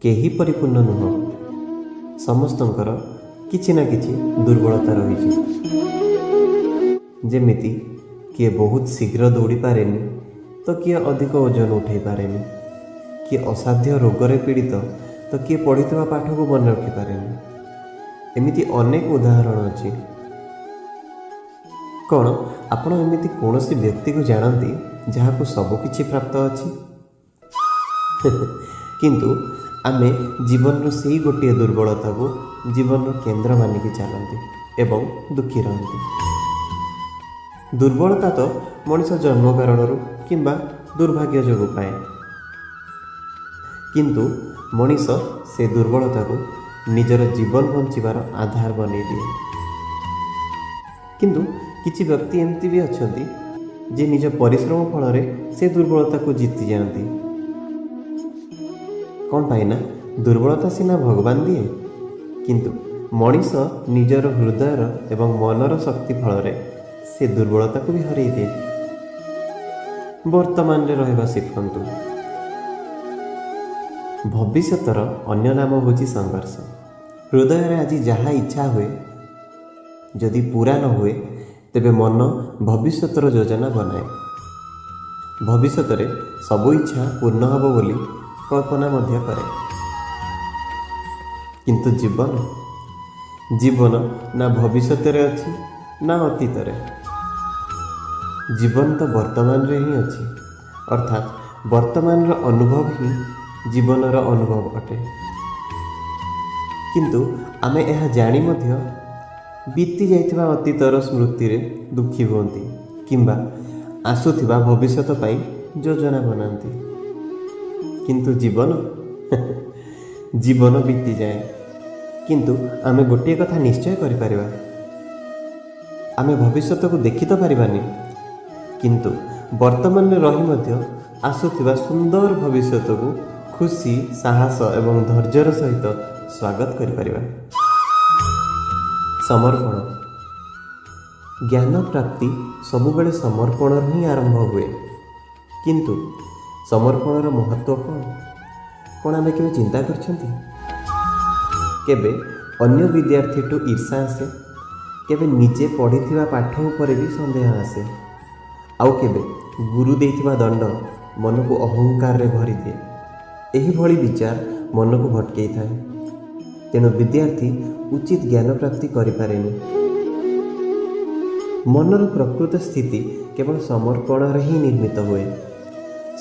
केही परिपूर्ण नुह। समस्तंकर किछि ना किछि दुर्बलता रही। जेमिति किए बहुत शीघ्र दौड़ी पारेनि तो किए अधिक ओजन उठे पारेनि, किए असाध्य रोगरे पीड़ित तो किए पढ़िଥିବା पाठ को मन रखी पारेनि। एमिति अनेक उदाहरण अछि। कौन आपण एमिति कौनसी व्यक्ति को जानती जहाँ सबु किछि प्राप्त अछि किंतु आमे जीवन से गोटे दुर्बलता को जीवन केंद्र मानिकी चलती एवं दुखी रहती। दुर्बलता तो मनीष जन्म कारण किंबा दुर्भाग्य जोगु पाए, किंतु मनीष से दुर्बलता को निजर जीवन बंचिबार आधार बनै दिए। किंतु किछि व्यक्ति एमती भी अछंती जे निज परिश्रम फल से दुर्बलता को जीति जाती। कौन पाइना दुर्बलता सिना भगवान दिए, किंतु मनीष निजर हृदयर एवं मनर शक्ति फल से दुर्बलता को भी हरई दिए। वर्तमान रे रहबा शिखंतु। भविष्यतर अन्य नाम होची संघर्ष। हृदय रे आज जहाँ इच्छा हुए जदि पूरा न हुए तेबे मन भविष्यतर योजना बनाए। भविष्यत रे सबु इच्छा पूर्ण हब बोली कल्पना मध्य करे, किंतु जीवन ना भविष्यत रे अछि ना अतीत रे। जीवन तो वर्तमान रे ही अछि, अर्थात वर्तमान रो अनुभव ही जीवन रो अनुभव अटे। किंतु आमे यह जानी मध्य बीती जाइथिबा अतीतर स्मृति रे दुखी होती किंबा आसुथिबा भविष्यत पाई योजना बनाती। किंतु जीवन बीती जाए, किंतु आमे गोटे कथा निश्चय करि परिबा, आमे भविष्यत को देखि तो परिबानी, किंतु वर्तमान में रही मध्य आसुथिबा सुंदर भविष्यत को खुशी साहस एवं धैर्यर सहित स्वागत करि परिबा। समर्पण। ज्ञान प्राप्ति सबुबले समर्पण ही आरंभ हुए, किंतु समर्पणर महत्व कौन आमे केबे चिंता करछंती? केबे अन्य विद्यार्थी टू ईर्षा आसे, केबे निजे पढ़िथिबा पाठ उपरे भी संदेह आसे, आउ केबे गुरु देइथिबा दंड मन को अहंकार रे भरी दिए। एही भली विचार मन को भटकई थाए। तेणु विद्यार्थी उचित ज्ञान प्राप्ति करि पारेनि। मनर प्रकृत स्थिति केवल समर्पण रे ही निर्मित हुए।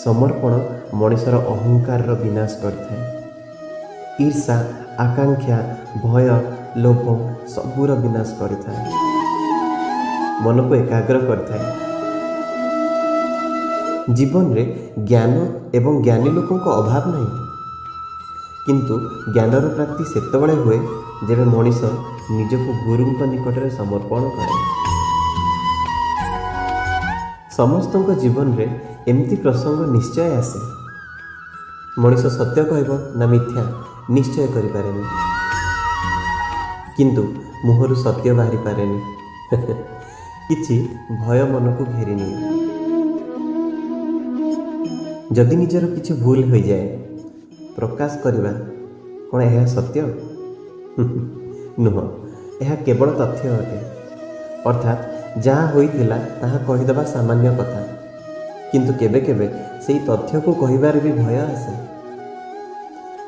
समर्पण मनुष्यर अहंकार विनाश करଥାଏ। ईर्षा आकांक्षा भय लोभ सबूर विनाश करଥାଏ। मन को एकाग्र करଥାଏ। जीवन रे ज्ञान एवं ज्ञानी लोकों को अभाव नहीं, किंतु ज्ञानर प्राप्ति सेतबळे हुए जेबे मनीष निजको गुरुंक निकट में समर्पण करे। समस्तक जीवन रे एमती प्रसंग निश्चय आसे। मनीष सत्य कहब ना मिथ्या निश्चय करि पारेनि, किंतु मुहरु सत्य बाहरी पारेनि। किछि भय मन को घेरी निए। जदि निजर किछि भूल हो जाए प्रकाश करवा कौन यह सत्य नुह, यह केवल तथ्य अटे। अर्थात जहाँ होइथिला ताहा कहिदबा सामान्य कथा, किंतु केबे केबे सेही तथ्य को कहिबार भी भय आसे।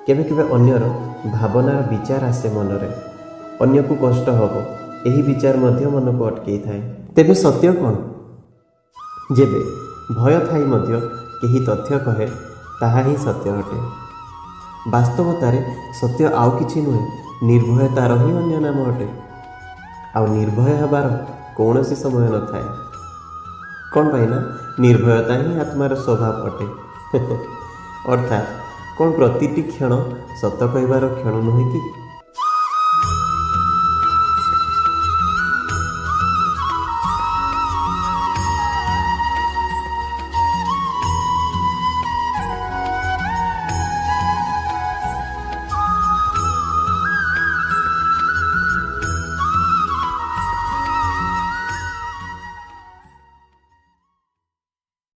केबे केबे अन्यर भावनार विचार आसे मनरे, अन्य को कष्ट हबो एही विचार मध्य मन को अटकई थाए। तेबे सत्य कौन? जेबे भय थाई मध्य केही तथ्य कहे ताहा ही सत्य अटे। वास्तवतारे सत्य आउ किछि नुहे, निर्भयतार ही अन्य नाम अटे। आउ निर्भय हबार कौनसी समय न थाए। कौन पाइना निर्भयता ही आत्मार स्वभाव अटे। अर्थात कौन प्रतिटी क्षण सत कहबार क्षण नुहे कि?